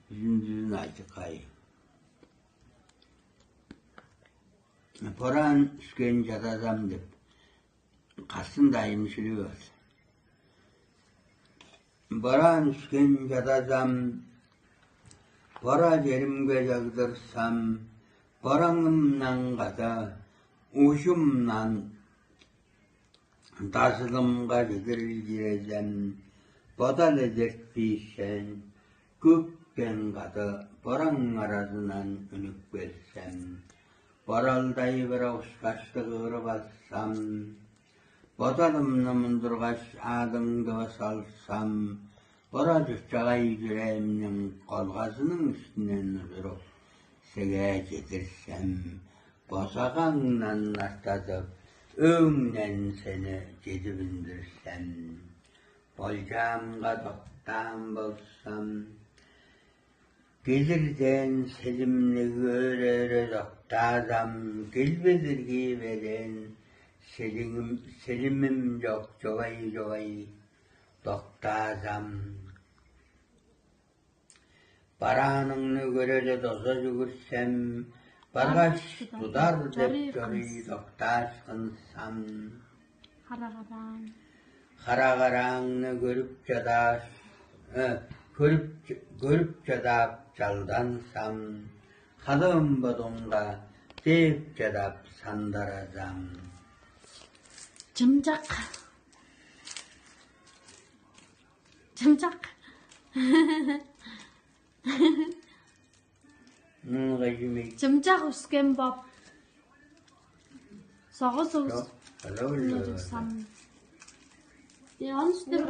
Yüzüncüsünü açıkayı. Boran üsken jatazam dep kasındayım sürüyor. Boran üsken jatazam, bora jerimge jagdırsam, boranımdan gada, uşumdan tasılımga gidirgirezem, bodal edertpiysen, kökken gada, boran arasından önük versem, boralday bir avuşkaçtı kırıp atsam, bodalımны mındırgaç adыңды basalsam, bora cüccagay yüreğimnin kolgasının üstünden durup sege getirsem, bosağandan nartatıp, öğünden seni gedibindirsem, bolcamga doktan bolsam, gelirden selimli görere doktazam, gelbedirgi veren, selimim yok jogay, doktazam. Baranыңны görere doza жүгүрсем, bargaç tudar dep jori doktaşkınsam. Karagaraňny görüp jadap jaldansam, halym bodunga dep jadap sandarazam. Cımcak. Cımcak üsken bab. Soğuz. Yanlış değil mi?